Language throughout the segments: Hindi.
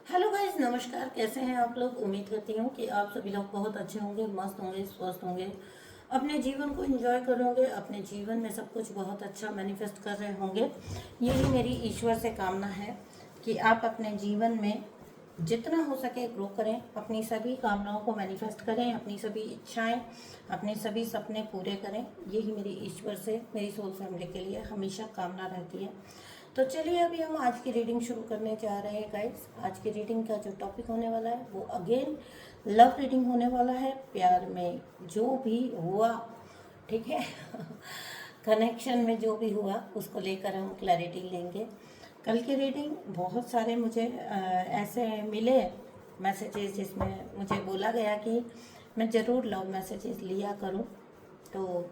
हेलो गाइस, नमस्कार। कैसे हैं आप लोग? उम्मीद करती हूँ कि आप सभी लोग बहुत अच्छे होंगे, मस्त होंगे, स्वस्थ होंगे, अपने जीवन को एंजॉय कर रहे होंगे, अपने जीवन में सब कुछ बहुत अच्छा मैनिफेस्ट कर रहे होंगे। यही मेरी ईश्वर से कामना है कि आप अपने जीवन में जितना हो सके ग्रो करें, अपनी सभी कामनाओं को मैनिफेस्ट करें, अपनी सभी इच्छाएं, अपने सभी सपने पूरे करें। यही मेरी ईश्वर से, मेरी सोल फैमिली के लिए हमेशा कामना रहती है। तो चलिए अभी हम आज की रीडिंग शुरू करने जा रहे हैं गाइस। आज की रीडिंग का जो टॉपिक होने वाला है वो अगेन लव रीडिंग होने वाला है। प्यार में जो भी हुआ, ठीक है कनेक्शन में जो भी हुआ उसको लेकर हम क्लैरिटी लेंगे। कल की रीडिंग बहुत सारे मुझे ऐसे मिले मैसेजेस जिसमें मुझे बोला गया कि मैं ज़रूर लव मैसेजेस लिया करूं। तो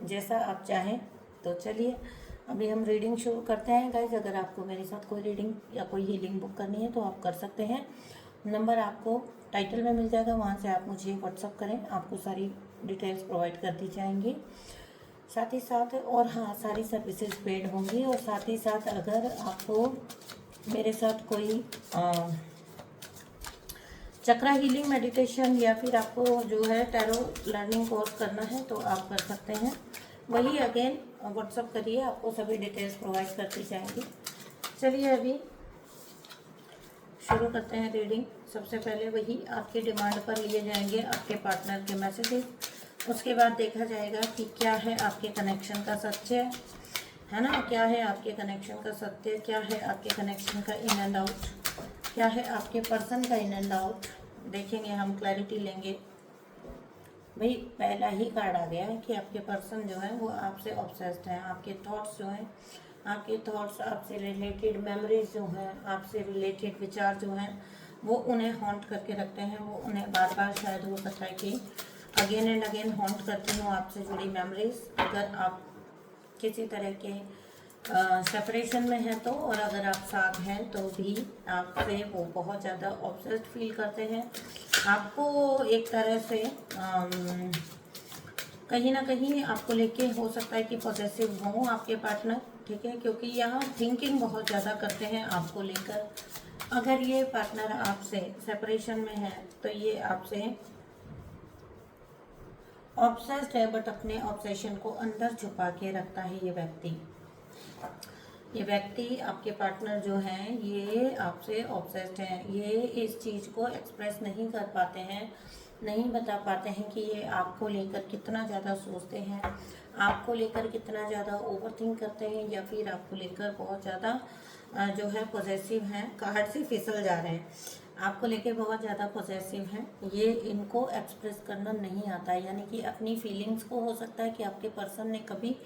जैसा आप चाहें। तो चलिए अभी हम रीडिंग शुरू करते हैं गाइज। अगर आपको मेरे साथ कोई रीडिंग या कोई हीलिंग बुक करनी है तो आप कर सकते हैं। नंबर आपको टाइटल में मिल जाएगा, वहाँ से आप मुझे व्हाट्सअप करें, आपको सारी डिटेल्स प्रोवाइड कर दी जाएंगी। साथ ही साथ और हाँ, सारी सर्विसेज पेड होंगी। और साथ ही साथ अगर आपको मेरे साथ कोई चक्रा हीलिंग मेडिटेशन या फिर आपको जो है टैरो लर्निंग कोर्स करना है तो आप कर सकते हैं। वही अगेन व्हाट्सअप करिए, आपको सभी डिटेल्स प्रोवाइड करती जाएंगी। चलिए अभी शुरू करते हैं रीडिंग। सबसे पहले वही आपकी डिमांड पर लिए जाएंगे आपके पार्टनर के मैसेजेस। उसके बाद देखा जाएगा कि क्या है आपके कनेक्शन का सत्य, है ना, क्या है आपके कनेक्शन का सत्य, क्या है आपके कनेक्शन का इन एंड आउट, क्या है आपके पर्सन का इन एंड आउट। देखेंगे, हम क्लैरिटी लेंगे। भाई पहला ही कार्ड आ गया है कि आपके पर्सन जो है वो आपसे ऑब्सेस्ड हैं। आपके थॉट्स जो हैं, आपके थॉट्स, आपसे रिलेटेड मेमोरीज जो हैं, आपसे रिलेटेड विचार जो हैं वो उन्हें हॉन्ट करके रखते हैं। वो उन्हें बार बार, शायद हो सकता है कि अगेन एंड अगेन हॉन्ट करती हूँ आपसे जुड़ी मेमोरीज। अगर आप किसी तरह के सेपरेशन में हैं तो, और अगर आप साथ हैं तो भी आपसे वो बहुत ज़्यादा ऑब्सेस्ड फील करते हैं। आपको एक तरह से कहीं ना कहीं आपको लेके हो सकता है कि पॉसेसिव हों आपके पार्टनर, ठीक है, क्योंकि यहाँ थिंकिंग बहुत ज़्यादा करते हैं आपको लेकर। अगर ये पार्टनर आपसे सेपरेशन में है तो ये आपसे ऑब्सेस्ड है, बट अपने ऑब्सेशन को अंदर छुपा के रखता है। ये व्यक्ति आपके पार्टनर जो हैं ये आपसे ऑब्सेस्ड हैं। ये इस चीज़ को एक्सप्रेस नहीं कर पाते हैं, नहीं बता पाते हैं कि ये आपको लेकर कितना ज़्यादा सोचते हैं, आपको लेकर कितना ज़्यादा ओवरथिंक करते हैं, या फिर आपको लेकर बहुत ज़्यादा जो है पॉसेसिव हैं। कार्ड से फिसल जा रहे हैं, आपको लेके बहुत ज़्यादा पॉसेसिव हैं। ये इनको एक्सप्रेस करना नहीं आता है, यानी कि अपनी फीलिंग्स को हो सकता है कि आपके पर्सन ने कभी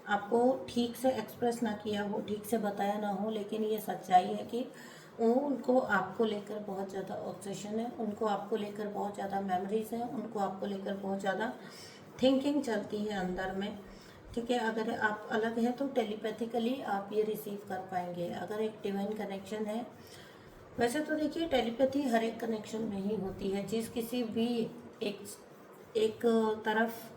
आपको ठीक से एक्सप्रेस ना किया हो, ठीक से बताया ना हो, लेकिन ये सच्चाई है कि उनको आपको लेकर बहुत ज़्यादा ऑब्सेशन है, उनको आपको लेकर बहुत ज़्यादा मेमोरीज हैं, उनको आपको लेकर बहुत ज़्यादा थिंकिंग चलती है अंदर में, ठीक है। अगर आप अलग हैं तो टेलीपैथिकली आप ये रिसीव कर पाएंगे। अगर एक डिवाइन कनेक्शन है, वैसे तो देखिए टेलीपैथी हर एक कनेक्शन में ही होती है। जिस किसी भी एक एक तरफ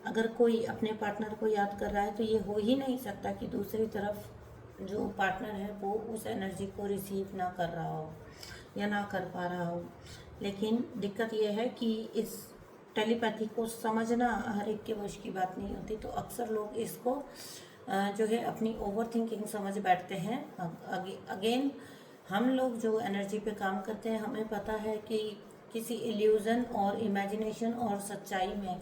अगर कोई अपने पार्टनर को याद कर रहा है तो ये हो ही नहीं सकता कि दूसरी तरफ जो पार्टनर है वो उस एनर्जी को रिसीव ना कर रहा हो या ना कर पा रहा हो। लेकिन दिक्कत यह है कि इस टेलीपैथी को समझना हर एक के वश की बात नहीं होती। तो अक्सर लोग इसको जो है अपनी ओवर थिंकिंग समझ बैठते हैं। अगेन हम लोग जो एनर्जी पे काम करते हैं, हमें पता है कि किसी इल्यूज़न और इमेजिनेशन और सच्चाई में,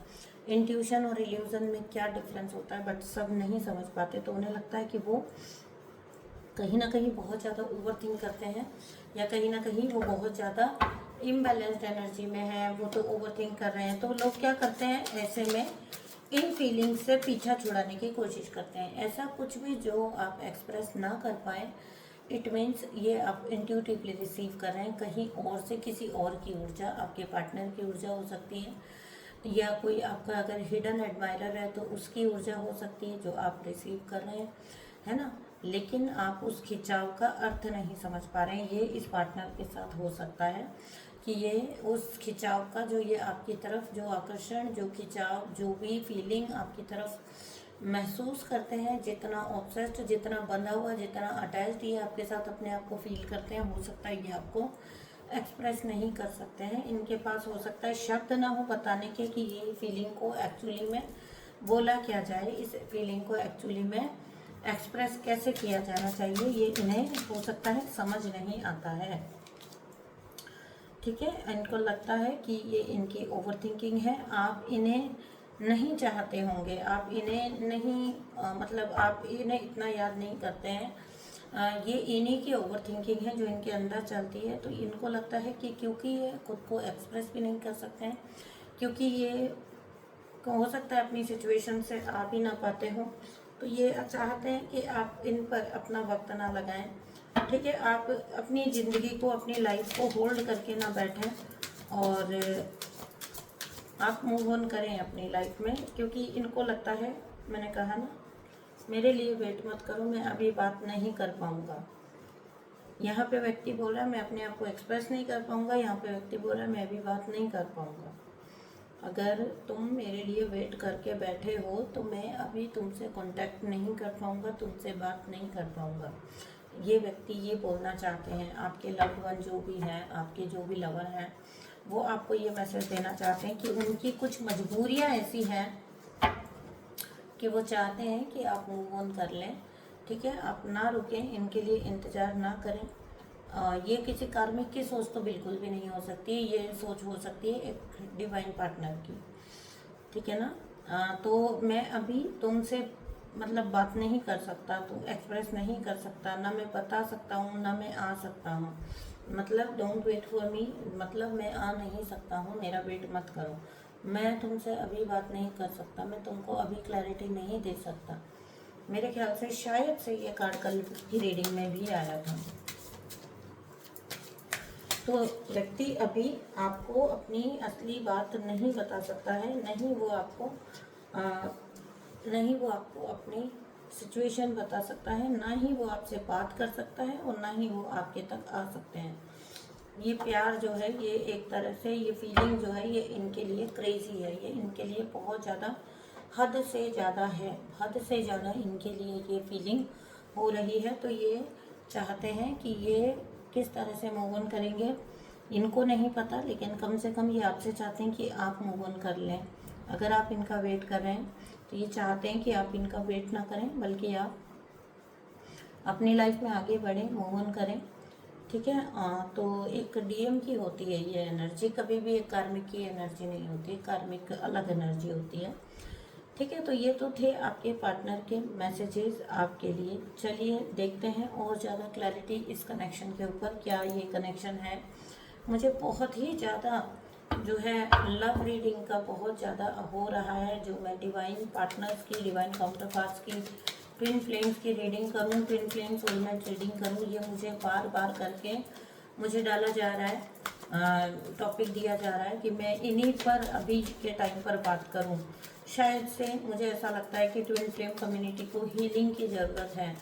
इंट्यूशन और इल्यूज़न में क्या डिफरेंस होता है, बट सब नहीं समझ पाते। तो उन्हें लगता है कि वो कहीं ना कहीं बहुत ज़्यादा ओवर थिंक करते हैं, या कहीं ना कहीं वो बहुत ज़्यादा इम्बैलेंस्ड एनर्जी में है, वो तो ओवर थिंक कर रहे हैं। तो लोग क्या करते हैं ऐसे में, इन फीलिंग्स से पीछा छुड़ाने की कोशिश करते हैं। ऐसा कुछ भी जो आप एक्सप्रेस ना कर पाए, इट मीन्स ये आप इंट्यूटिवली रिसीव कर रहे हैं कहीं और से, किसी और की ऊर्जा, आपके पार्टनर की ऊर्जा हो सकती है, या कोई आपका अगर हिडन एडमायरर है तो उसकी ऊर्जा हो सकती है जो आप रिसीव कर रहे हैं, है ना। लेकिन आप उस खिंचाव का अर्थ नहीं समझ पा रहे हैं। ये इस पार्टनर के साथ हो सकता है कि ये उस खिंचाव का, जो ये आपकी तरफ जो आकर्षण, जो खिंचाव, जो भी फीलिंग आपकी तरफ महसूस करते हैं, जितना ऑब्सेस्ड, जितना बंधा हुआ, जितना अटैच्ड ये आपके साथ अपने आप को फील करते हैं, हो सकता है ये आपको एक्सप्रेस नहीं कर सकते हैं। इनके पास हो सकता है शब्द ना हो बताने के कि ये फीलिंग को एक्चुअली में बोला क्या जाए, इस फीलिंग को एक्चुअली में एक्सप्रेस कैसे किया जाना चाहिए, ये इन्हें हो सकता है समझ नहीं आता है। ठीक है, इनको लगता है कि ये इनकी ओवर थिंकिंग है, आप इन्हें नहीं चाहते होंगे, आप इन्हें नहीं मतलब आप इन्हें इतना याद नहीं करते हैं। ये इन्हीं की ओवर थिंकिंग है जो इनके अंदर चलती है। तो इनको लगता है कि क्योंकि ये खुद को एक्सप्रेस भी नहीं कर सकते हैं, क्योंकि ये हो सकता है अपनी सिचुएशन से आ भी ना पाते हो, तो ये चाहते हैं कि आप इन पर अपना वक्त ना लगाएं। ठीक है, आप अपनी ज़िंदगी को, अपनी लाइफ को होल्ड करके ना बैठें और आप मूव ऑन करें अपनी लाइफ में, क्योंकि इनको लगता है, मैंने कहा ना, मेरे लिए वेट मत करो, मैं अभी बात नहीं कर पाऊँगा। यहाँ पे व्यक्ति बोल रहा है मैं अपने आप को एक्सप्रेस नहीं कर पाऊँगा, यहाँ पे व्यक्ति बोल रहा है मैं अभी बात नहीं कर पाऊँगा। अगर तुम मेरे लिए वेट करके बैठे हो तो मैं अभी तुमसे कांटेक्ट नहीं कर पाऊँगा, तुमसे बात नहीं कर पाऊँगा। ये व्यक्ति ये बोलना चाहते हैं, आपके लव्ड वन जो भी हैं, आपके जो भी लवर हैं, वो आपको ये मैसेज देना चाहते हैं कि उनकी कुछ मजबूरियां ऐसी हैं कि वो चाहते हैं कि आप मूव ऑन कर लें। ठीक है, आप ना रुकें, इनके लिए इंतज़ार ना करें। ये किसी कार्मिक की सोच तो बिल्कुल भी नहीं हो सकती, ये सोच हो सकती है एक डिवाइन पार्टनर की। ठीक है ना। तो मैं अभी तुमसे मतलब बात नहीं कर सकता, तुम एक्सप्रेस नहीं कर सकता, ना मैं बता सकता हूँ, ना मैं आ सकता हूँ। मतलब डोंट वेट फॉर मी, मतलब मैं आ नहीं सकता हूँ, मेरा वेट मत करो। मैं तुमसे अभी बात नहीं कर सकता, मैं तुमको अभी क्लैरिटी नहीं दे सकता। मेरे ख्याल से शायद से ये कार्ड कल की रीडिंग में भी आया था। तो व्यक्ति अभी आपको अपनी असली बात नहीं बता सकता है, नहीं वो आपको अपनी सिचुएशन बता सकता है, ना ही वो आपसे बात कर सकता है और ना ही वो आपके तक आ सकते हैं। ये प्यार जो है, ये एक तरह से ये फीलिंग जो है, ये इनके लिए क्रेजी है, ये इनके लिए बहुत ज़्यादा हद से ज़्यादा है, हद से ज़्यादा इनके लिए ये फीलिंग हो रही है। तो ये चाहते हैं कि ये किस तरह से मूव ऑन करेंगे इनको नहीं पता, लेकिन कम से कम ये आपसे चाहते हैं कि आप मूव ऑन कर लें। अगर आप इनका वेट कर रहे हैं तो ये चाहते हैं कि आप इनका वेट ना करें, बल्कि आप अपनी लाइफ में आगे बढ़ें, मूव ऑन करें। ठीक है, तो एक डीएम की होती है ये एनर्जी, कभी भी एक कार्मिक की एनर्जी नहीं होती, कार्मिक अलग एनर्जी होती है। ठीक है, तो ये तो थे आपके पार्टनर के मैसेजेस आपके लिए। चलिए देखते हैं और ज़्यादा क्लैरिटी इस कनेक्शन के ऊपर, क्या ये कनेक्शन है। मुझे बहुत ही ज़्यादा जो है लव रीडिंग का बहुत ज़्यादा हो रहा है, जो मैं डिवाइन पार्टनर्स की, डिवाइन काउंटरपार्ट्स की, ट्विन फ्लेम्स की रीडिंग करूं, ट्विन फ्लेम सोलमेट रीडिंग करूं, ये मुझे बार बार करके मुझे डाला जा रहा है, टॉपिक दिया जा रहा है कि मैं इन्हीं पर अभी के टाइम पर बात करूं। शायद से मुझे ऐसा लगता है कि ट्विन फ्लेम कम्युनिटी को हीलिंग की ज़रूरत है।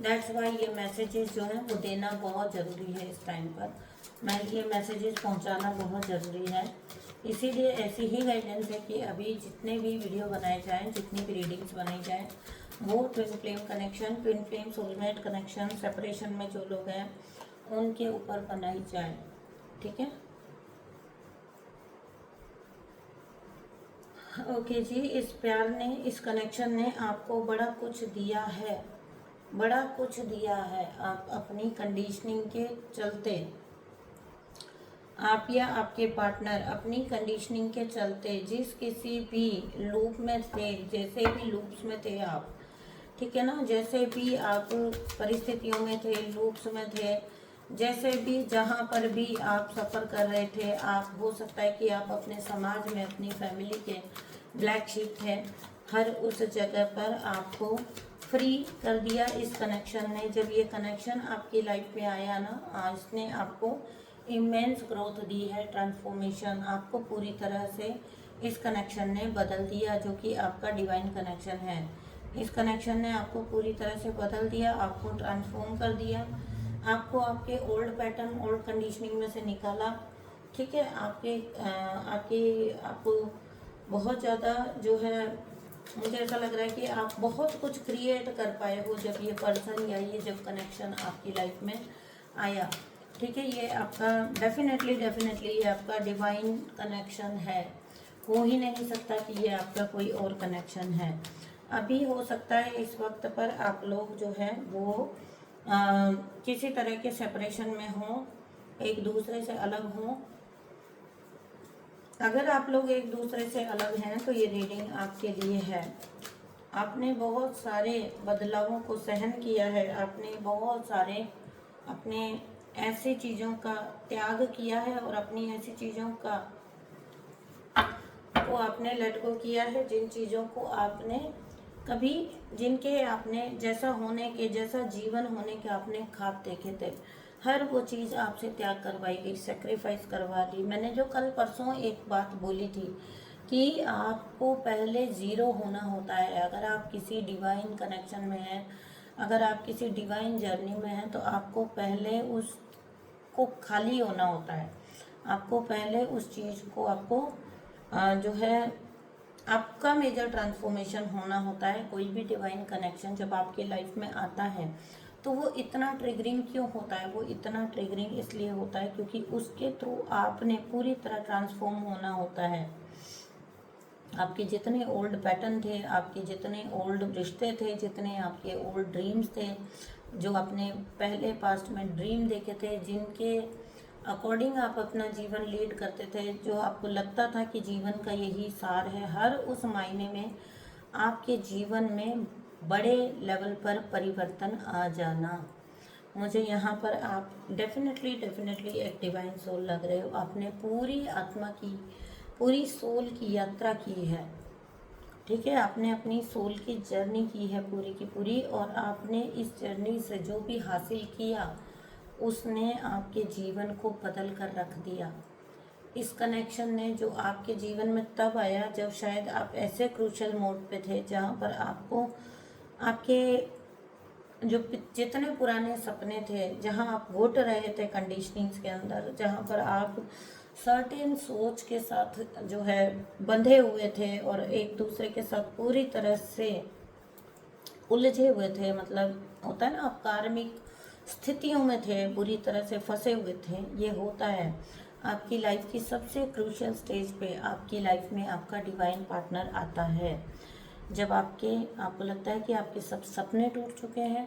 दैट्स वाई ये मैसेजेस जो हैं वो देना बहुत ज़रूरी है इस टाइम पर। मैं ये मैसेजेस पहुंचाना बहुत ज़रूरी है, इसीलिए ऐसी ही गाइडेंस है कि अभी जितने भी वीडियो बनाए जाएं, जितनी भी रीडिंग्स बनाई जाएं, वो twin flame connection, twin flame soulmate connection, separation में जो लोग हैं उनके ऊपर बनाई जाए। ठीक है, ओके जी। इस प्यार ने, इस कनेक्शन ने आपको बड़ा कुछ दिया है, बड़ा कुछ दिया है। आप अपनी कंडीशनिंग के चलते, आप या आपके पार्टनर अपनी कंडीशनिंग के चलते जिस किसी भी लूप में थे, जैसे भी लूप्स में थे आप, ठीक है ना, जैसे भी आप परिस्थितियों में थे, लूप्स में थे, जैसे भी जहाँ पर भी आप सफ़र कर रहे थे, आप हो सकता है कि आप अपने समाज में, अपनी फैमिली के ब्लैक शीप थे, हर उस जगह पर आपको फ्री कर दिया इस कनेक्शन ने। जब ये कनेक्शन आपकी लाइफ में आया ना, इसने आपको इमेंस ग्रोथ दी है, ट्रांसफॉर्मेशन आपको पूरी तरह से इस कनेक्शन ने बदल दिया, जो कि आपका डिवाइन कनेक्शन है। इस कनेक्शन ने आपको पूरी तरह से बदल दिया, आपको ट्रांसफॉर्म कर दिया, आपको आपके ओल्ड पैटर्न, ओल्ड कंडीशनिंग में से निकाला। ठीक है, आपको बहुत ज़्यादा जो है मुझे ऐसा लग रहा है कि आप बहुत कुछ क्रिएट कर पाए हो जब ये पर्सन या ये जब कनेक्शन आपकी लाइफ में आया। ठीक है, ये आपका डेफिनेटली ये आपका डिवाइन कनेक्शन है। हो ही नहीं सकता कि ये आपका कोई और कनेक्शन है। अभी हो सकता है इस वक्त पर आप लोग जो है वो किसी तरह के सेपरेशन में हो, एक दूसरे से अलग हो। अगर आप लोग एक दूसरे से अलग हैं तो ये रीडिंग आपके लिए है। आपने बहुत सारे बदलावों को सहन किया है, आपने बहुत सारे अपने ऐसी चीज़ों का त्याग किया है और अपनी ऐसी चीज़ों का को आपने लेट गो किया है, जिन चीज़ों को आपने कभी जिनके आपने जैसा होने के जैसा जीवन होने के आपने ख्वाब देखे थे, हर वो चीज़ आपसे त्याग करवाई गई, सेक्रीफाइस करवा दी। मैंने जो कल परसों एक बात बोली थी कि आपको पहले ज़ीरो होना होता है। अगर आप किसी डिवाइन कनेक्शन में हैं, अगर आप किसी डिवाइन जर्नी में हैं, तो आपको पहले उसको खाली होना होता है। आपको पहले उस चीज़ को आपको जो है आपका मेजर ट्रांसफॉर्मेशन होना होता है। कोई भी डिवाइन कनेक्शन जब आपकी लाइफ में आता है तो वो इतना ट्रिगरिंग क्यों होता है? वो इतना ट्रिगरिंग इसलिए होता है क्योंकि उसके थ्रू आपने पूरी तरह ट्रांसफॉर्म होना होता है। आपके जितने ओल्ड पैटर्न थे, आपके जितने ओल्ड रिश्ते थे, जितने आपके ओल्ड ड्रीम्स थे, जो आपने पहले पास्ट में ड्रीम देखे थे, जिनके अकॉर्डिंग आप अपना जीवन लीड करते थे, जो आपको लगता था कि जीवन का यही सार है, हर उस मायने में आपके जीवन में बड़े लेवल पर परिवर्तन आ जाना। मुझे यहाँ पर आप डेफिनेटली एक डिवाइन सोल लग रहे हो। आपने पूरी आत्मा की, पूरी सोल की यात्रा की है। ठीक है, आपने अपनी सोल की जर्नी की है पूरी की पूरी, और आपने इस जर्नी से जो भी हासिल किया उसने आपके जीवन को बदल कर रख दिया। इस कनेक्शन ने जो आपके जीवन में तब आया जब शायद आप ऐसे क्रूशल मोड पे थे जहाँ पर आपको आपके जो जितने पुराने सपने थे, जहाँ आप घुट रहे थे कंडीशनिंग्स के अंदर, जहाँ पर आप सर्टेन सोच के साथ जो है बंधे हुए थे और एक दूसरे के साथ पूरी तरह से उलझे हुए थे, मतलब होता है ना, आप कार्मिक स्थितियों में थे, बुरी तरह से फंसे हुए थे। ये होता है आपकी लाइफ की सबसे क्रूशियल स्टेज पे। आपकी लाइफ में आपका डिवाइन पार्टनर आता है जब आपको लगता है कि आपके सब सपने टूट चुके हैं,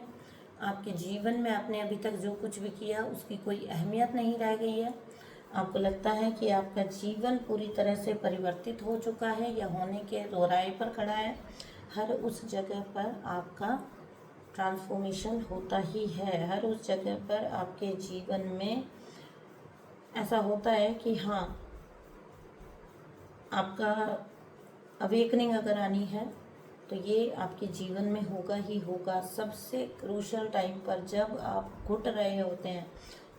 आपके जीवन में आपने अभी तक जो कुछ भी किया उसकी कोई अहमियत नहीं रह गई है, आपको लगता है कि आपका जीवन पूरी तरह से परिवर्तित हो चुका है या होने के दोराहे पर खड़ा है। हर उस जगह पर आपका ट्रांसफॉर्मेशन होता ही है। हर उस जगह पर आपके जीवन में ऐसा होता है कि हाँ, आपका अवेकनिंग अगर आनी है तो ये आपके जीवन में होगा ही होगा। सबसे क्रूशल टाइम पर जब आप घुट रहे होते हैं,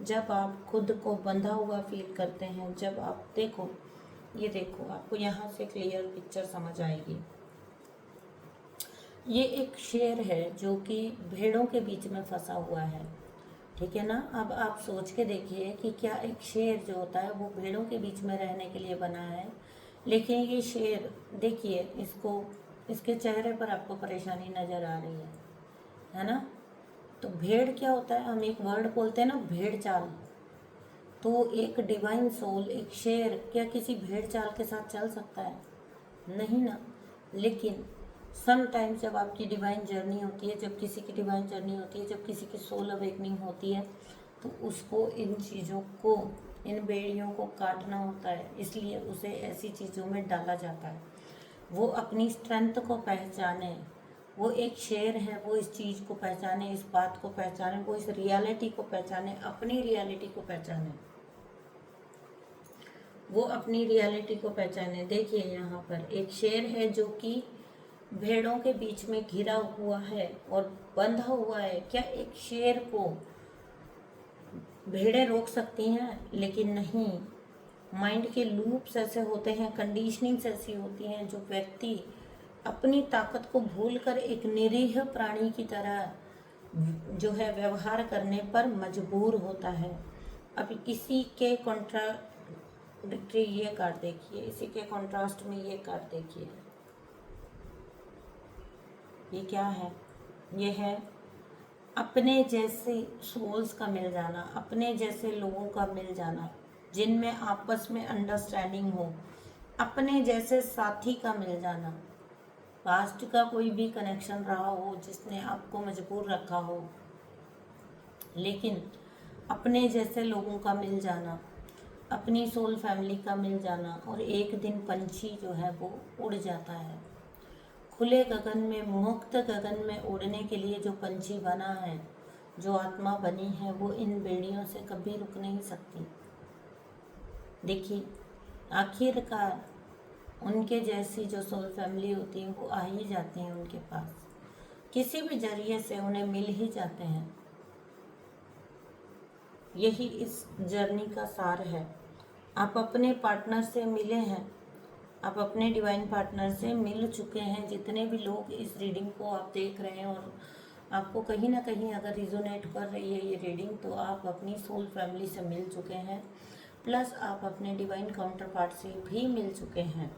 जब आप खुद को बंधा हुआ फील करते हैं, जब आप देखो, ये देखो, आपको यहाँ से क्लियर पिक्चर समझ आएगी। ये एक शेर है जो कि भेड़ों के बीच में फंसा हुआ है। ठीक है ना। अब आप सोच के देखिए कि क्या एक शेर जो होता है वो भेड़ों के बीच में रहने के लिए बना है, लेकिन ये शेर देखिए, इसके चेहरे पर आपको परेशानी नज़र आ रही है ना। तो भेड़ क्या होता है, हम एक वर्ड बोलते हैं ना, भेड़ चाल। तो एक डिवाइन सोल, एक शेर, क्या किसी भेड़ चाल के साथ चल सकता है? नहीं ना। लेकिन समटाइम्स जब आपकी डिवाइन जर्नी होती है, जब किसी की डिवाइन जर्नी होती है, जब किसी की सोल अवेकनिंग होती है, तो उसको इन चीज़ों को, इन बेड़ियों को काटना होता है। इसलिए उसे ऐसी चीज़ों में डाला जाता है। वो अपनी स्ट्रेंथ को पहचाने, वो एक शेर है, वो इस चीज़ को पहचाने, इस बात को पहचाने, वो इस रियलिटी को पहचाने, अपनी रियलिटी को पहचाने, वो अपनी रियलिटी को पहचाने। देखिए यहाँ पर एक शेर है जो कि भेड़ों के बीच में घिरा हुआ है और बंधा हुआ है। क्या एक शेर को भेड़ें रोक सकती हैं? लेकिन नहीं। माइंड के लूप्स ऐसे होते हैं, कंडीशनिंग्स ऐसी होती हैं, जो व्यक्ति अपनी ताकत को भूलकर एक निरीह प्राणी की तरह जो है व्यवहार करने पर मजबूर होता है। अब इसी के कॉन्ट्राडिक्टरी ये कार्ड देखिए, इसी के कॉन्ट्रास्ट में ये कार्ड देखिए। ये क्या है? ये है अपने जैसे सोल्स का मिल जाना, अपने जैसे लोगों का मिल जाना जिनमें आपस में अंडरस्टैंडिंग हो, अपने जैसे साथी का मिल जाना। पास्ट का कोई भी कनेक्शन रहा हो जिसने आपको मजबूर रखा हो, लेकिन अपने जैसे लोगों का मिल जाना, अपनी सोल फैमिली का मिल जाना, और एक दिन पंछी जो है वो उड़ जाता है। खुले गगन में, मुक्त गगन में उड़ने के लिए जो पंछी बना है, जो आत्मा बनी है, वो इन बेड़ियों से कभी रुक नहीं सकती। देखिए, आखिरकार उनके जैसी जो सोल फैमिली होती है वो आ ही जाती हैं उनके पास, किसी भी जरिए से उन्हें मिल ही जाते हैं। यही इस जर्नी का सार है। आप अपने पार्टनर से मिले हैं, आप अपने डिवाइन पार्टनर से मिल चुके हैं। जितने भी लोग इस रीडिंग को आप देख रहे हैं और आपको कहीं ना कहीं अगर रिजोनेट कर रही है ये रीडिंग, तो आप अपनी सोल फैमिली से मिल चुके हैं, प्लस आप अपने डिवाइन काउंटर पार्ट से भी मिल चुके हैं।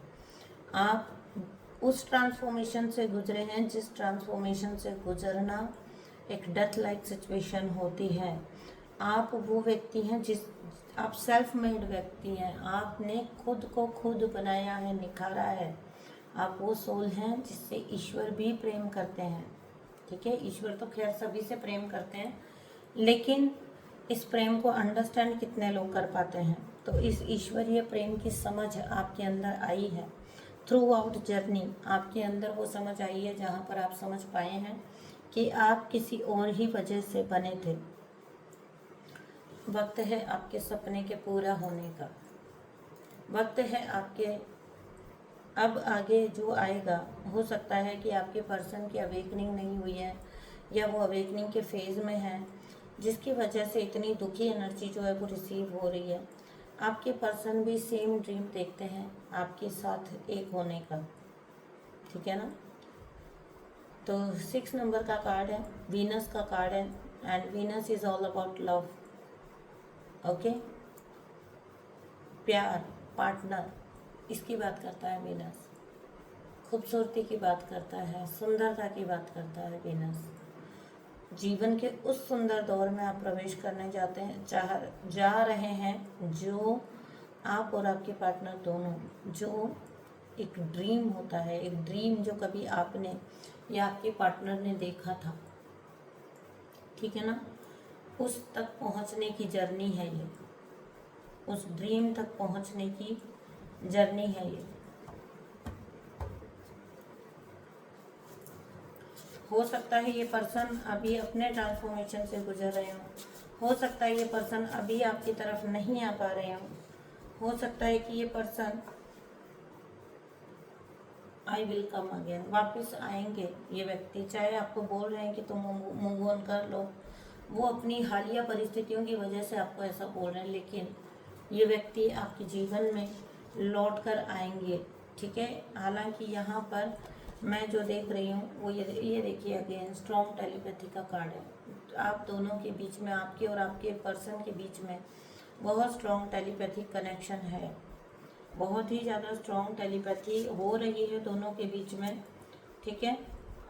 आप उस ट्रांसफॉर्मेशन से गुजरे हैं जिस ट्रांसफॉर्मेशन से गुजरना एक डेथ लाइक सिचुएशन होती है। आप वो व्यक्ति हैं आप सेल्फ मेड व्यक्ति हैं, आपने खुद को खुद बनाया है, निखारा है। आप वो सोल हैं जिससे ईश्वर भी प्रेम करते हैं। ठीक है, ईश्वर तो खैर सभी से प्रेम करते हैं, लेकिन इस प्रेम को अंडरस्टैंड कितने लोग कर पाते हैं? तो इस ईश्वरीय प्रेम की समझ आपके अंदर आई है थ्रू आउट जर्नी। आपके अंदर वो समझ आई है जहाँ पर आप समझ पाए हैं कि आप किसी और ही वजह से बने थे। वक्त है आपके सपने के पूरा होने का। वक्त है आपके अब आगे जो आएगा। हो सकता है कि आपके पर्सन की अवेकनिंग नहीं हुई है, या वो अवेकनिंग के फेज़ में है, जिसकी वजह से इतनी दुखी एनर्जी जो है वो रिसीव हो रही है। आपके पर्सन भी सेम ड्रीम देखते हैं आपके साथ एक होने का। ठीक है ना? तो 6 नंबर का कार्ड है, वीनस का कार्ड है, and Venus is all about love. Okay, प्यार, पार्टनर, इसकी बात करता है वीनस। खूबसूरती की बात करता है, सुंदरता की बात करता है वीनस। जीवन के उस सुंदर दौर में आप प्रवेश करने जा रहे हैं जो आप और आपके पार्टनर दोनों, जो एक ड्रीम होता है, एक ड्रीम जो कभी आपने या आपके पार्टनर ने देखा था। ठीक है ना? उस तक पहुंचने की जर्नी है ये, उस ड्रीम तक पहुंचने की जर्नी है ये। हो सकता है ये पर्सन अभी अपने ट्रांसफॉर्मेशन से गुजर रहे हो सकता है ये पर्सन अभी आपकी तरफ नहीं आ पा रहे हो सकता है कि ये person I will come again, वापस आएंगे ये व्यक्ति। चाहे आपको बोल रहे हैं कि तुम मूव ऑन कर लो, वो अपनी हालिया परिस्थितियों की वजह से आपको ऐसा बोल रहे हैं, लेकिन ये व्यक्ति आपके जीवन में लौट कर आएंगे। ठीक है, हालांकि यहाँ पर मैं जो देख रही हूँ वो ये देखिए, अगेन स्ट्रॉन्ग टेलीपैथी का कार्ड है। आप दोनों के बीच में, आपके और आपके पर्सन के बीच में बहुत स्ट्रॉन्ग टेलीपैथिक कनेक्शन है, बहुत ही ज़्यादा स्ट्रॉन्ग टेलीपैथी हो रही है दोनों के बीच में। ठीक है,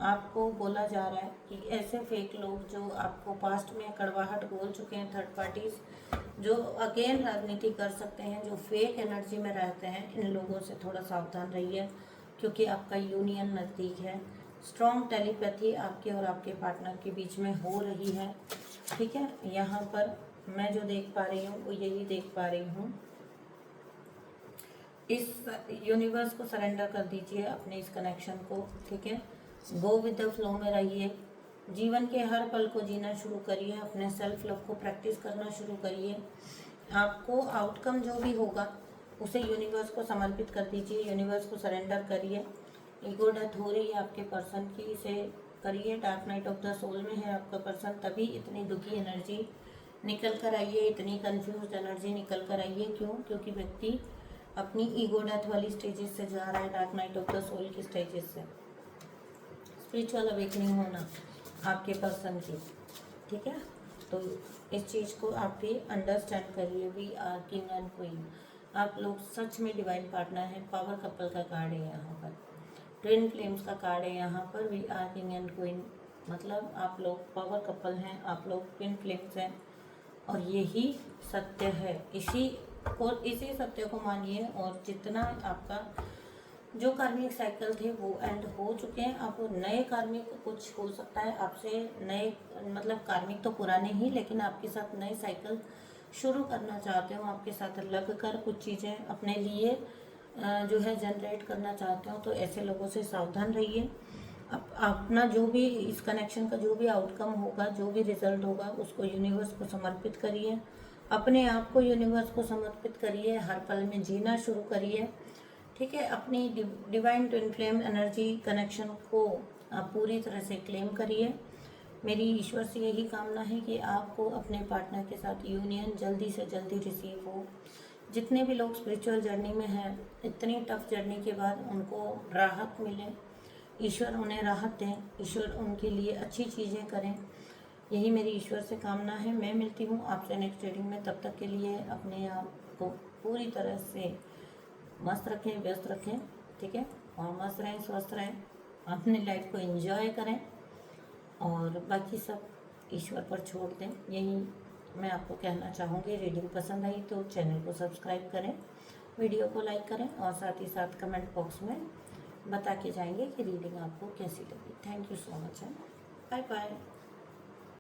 आपको बोला जा रहा है कि ऐसे फेक लोग जो आपको पास्ट में कड़वाहट बोल चुके हैं, थर्ड पार्टीज जो अगेन राजनीति कर सकते हैं, जो फेक एनर्जी में रहते हैं, इन लोगों से थोड़ा सावधान रहिए, क्योंकि आपका यूनियन नज़दीक है। स्ट्रॉन्ग टेलीपैथी आपके और आपके पार्टनर के बीच में हो रही है। ठीक है, यहाँ पर मैं जो देख पा रही हूँ वो यही देख पा रही हूँ। इस यूनिवर्स को सरेंडर कर दीजिए, अपने इस कनेक्शन को। ठीक है, गो विद द फ्लो में रहिए, जीवन के हर पल को जीना शुरू करिए, अपने सेल्फ लव को प्रैक्टिस करना शुरू करिए। आपको आउटकम जो भी होगा उसे यूनिवर्स को समर्पित कर दीजिए, यूनिवर्स को सरेंडर करिए। ईगो डेथ हो रही है आपके पर्सन की, इसे करिए। Dark night of the soul में है आपका पर्सन, तभी इतनी दुखी एनर्जी निकल कर आई है, इतनी कंफ्यूज एनर्जी निकल कर आई है। क्यों? क्योंकि व्यक्ति अपनी ईगो डेथ वाली स्टेजेस से जा रहा है, dark night of the soul की स्टेजेस से। स्पिरिचुअल अवेकनिंग होना आपके पर्सन की। ठीक है, तो इस चीज़ को आप भी अंडरस्टैंड करिए। We are king and queen, आप लोग सच में डिवाइन पार्टनर हैं। पावर कपल का कार्ड है यहाँ पर, ट्विन फ्लेम्स का कार्ड है यहाँ पर। We are king and queen, मतलब आप लोग पावर कपल हैं, आप लोग ट्विन फ्लेम्स हैं और यही सत्य है। इसी सत्य को मानिए और जितना आपका जो कार्मिक साइकिल थे वो एंड हो चुके हैं। अब नए कार्मिक कुछ हो सकता है आपसे, नए मतलब कार्मिक तो पुराने ही, लेकिन आपके साथ नए साइकिल शुरू करना चाहते हो, आपके साथ लग कर कुछ चीज़ें अपने लिए जो है जनरेट करना चाहते हो, तो ऐसे लोगों से सावधान रहिए। अपना जो भी इस कनेक्शन का जो भी आउटकम होगा, जो भी रिजल्ट होगा, उसको यूनिवर्स को समर्पित करिए, अपने आप को यूनिवर्स को समर्पित करिए, हर पल में जीना शुरू करिए, ठीक है। अपनी divine twin flame energy connection को आप पूरी तरह से क्लेम करिए। मेरी ईश्वर से यही कामना है कि आपको अपने पार्टनर के साथ यूनियन जल्दी से जल्दी रिसीव हो। जितने भी लोग स्पिरिचुअल जर्नी में हैं, इतनी टफ जर्नी के बाद उनको राहत मिले, ईश्वर उन्हें राहत दें, ईश्वर उनके लिए अच्छी चीज़ें करें, यही मेरी ईश्वर से कामना है। मैं मिलती हूँ आपसे नेक्स्ट रीडिंग में, तब तक के लिए अपने आप को पूरी तरह से मस्त रखें, व्यस्त रखें, ठीक है, और मस्त रहें, स्वस्थ रहें, अपनी लाइफ को एंजॉय करें और बाकी सब ईश्वर पर छोड़ दें, यही मैं आपको कहना चाहूँगी। रीडिंग पसंद आई तो चैनल को सब्सक्राइब करें, वीडियो को लाइक करें और साथ ही साथ कमेंट बॉक्स में बता के जाएंगे कि रीडिंग आपको कैसी लगी। Thank you so much, bye bye.